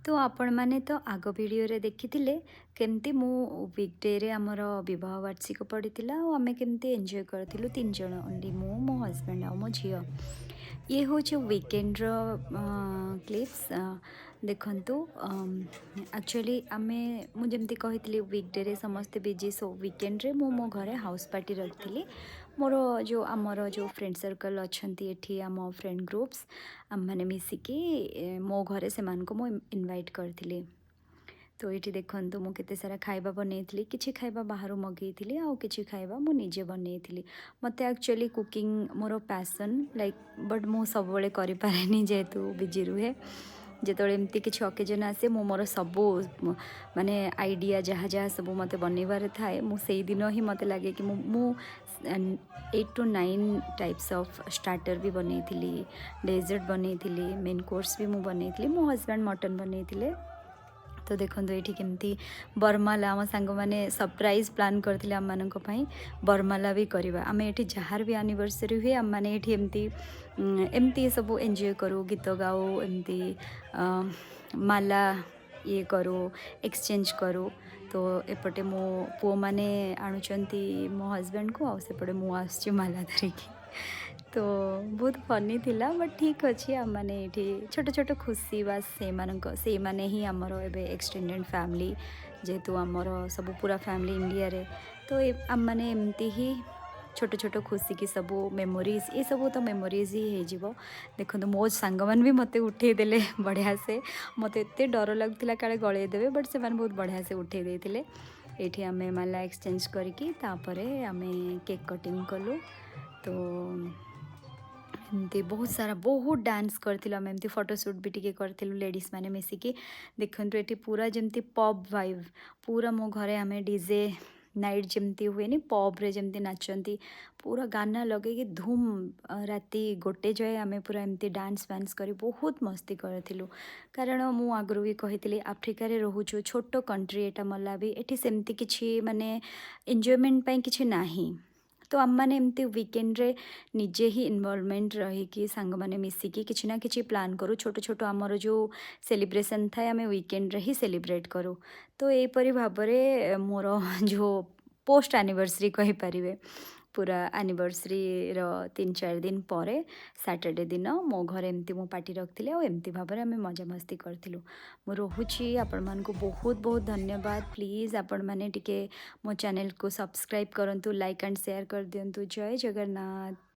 तो आपण माने तो आग वीडियो रे देखिथिले केमती मु वीकडे रे हमर विवाह वार्षिक पड़िथिला और आमे केमती एन्जॉय करथिलु तीन जण ओनली मो हस्बैंड आ मो झियो। ये होचे वीकेंड रो क्लिप्स देखंतु एक्चुअली आमे मु जेमती कहितली वीकडे रे समस्त बिजी सो वीकेंड रे मो घरे हाउस पार्टी रखथिली। मोर जो आमर जो फ्रेंड सर्कल अच्छंती एठी आम फ्रेंड ग्रुप्स आम मैंने मिसिकी मो घरे से मो इनवाइट करथिली। तो ये देखो मु केते सारा खाइबा बनैली किछि खाइबा बाहर मगैली आउ किछि खाइबा मु निजे बनैली। मते actually cooking more passion like but मु सब बेले करि पारेनी जेहेतु बिजी रुहे। जेतोळे एमती किछि ओकेजन आसे मु मोर सबु माने आइडिया जहाँ जहाँ सब मते बनैबार थाए मु सेई दिन ही मते लागे कि मु 8 to 9 टाइप्स ऑफ स्टार्टर भी बनैली, डेजर्ट बनैली, मेन कोर्स भी मु बनैली, मो हस्बैंड मटन बनैथिले। तो देखो ये केमती बरमाला आम सांग मैंने सरप्राइज प्लान करते आम मानक बरमाला भी करवा आम ये जार भी एनिवर्सरी हुए आम मैंने एमती एमती सब एंजॉय करूँ गीत गाऊ एमती माला ये करूँ एक्सचेंज करूँ। तो एपटे मो पु मैंने आणुचंती मो हस्बैंड को आसेपटे मु आसची माला धरिकी। तो बहुत फनी थिला बट ठीक अच्छे आम मैंने ये छोट छोट खुशी बास से माने ही आमर एबे एक्सटेंडेड फैमिली जेहेतु आमर सब पूरा फैमिली इंडिया रे। तो आम मैंने एमती ही छोट छोट खुशी की सब मेमोरीज ये सब तो मेमोरीज ही हो। देखो मो सांग मान भी मते उठे देले बढ़िया से मते एते डर लगुला काले गड़े देवे बट से बहुत बढ़िया से उठे देते। ये आम माला एक्सचेंज करके आम केक कटिंग कलु। तो एमती बहुत सारा बहुत डांस करथिलु आम एमती फोटोशूट भी टिके करथिलु लेडीज माने मिसिकी। देखंतु एटी पूरा जेमती पब वाइब पूरा मो घरे आम डीजे नाइट जमती हुए नी पब रे जमती नाचंती पूरा गाना लगे कि धूम राति गोटे जाए आम पूरा एमती डांस वांस करी बहुत मस्ती करथिलु। कारण मु आगु भी कही आफ्रिका रे रोहुछु छोट कंट्री एटा मला भी एठी सेमती किछि माने एन्जॉयमेंट पई किछि नाही। तो आम मैंने एमती वीकेंड रे निजे ही इनवॉल्वमेंट रही कि सांग मैंने मिसिकी किछि ना किछि प्लान करूँ छोट छोट आमर जो सेलिब्रेशन थाए आम वीकेंड रे ही सेलिब्रेट करूँ। तो यहीपरी भाव में मोर जो पोस्ट एनिवर्सरी कही पारिबे पूरा एनिवर्सरी रो 3-4 दिन पर सैटरडे दिन मो घर एमती मो पार्टी रखी और एमती भाव में आम मजा मस्ती करूँ। मु रोची आपण मानक बहुत बहुत धन्यवाद। प्लीज़ आपण मैंने टिके मो चैनल को सब्सक्राइब करंतु लाइक एंड शेयर कर दिंतु। जय जगन्नाथ।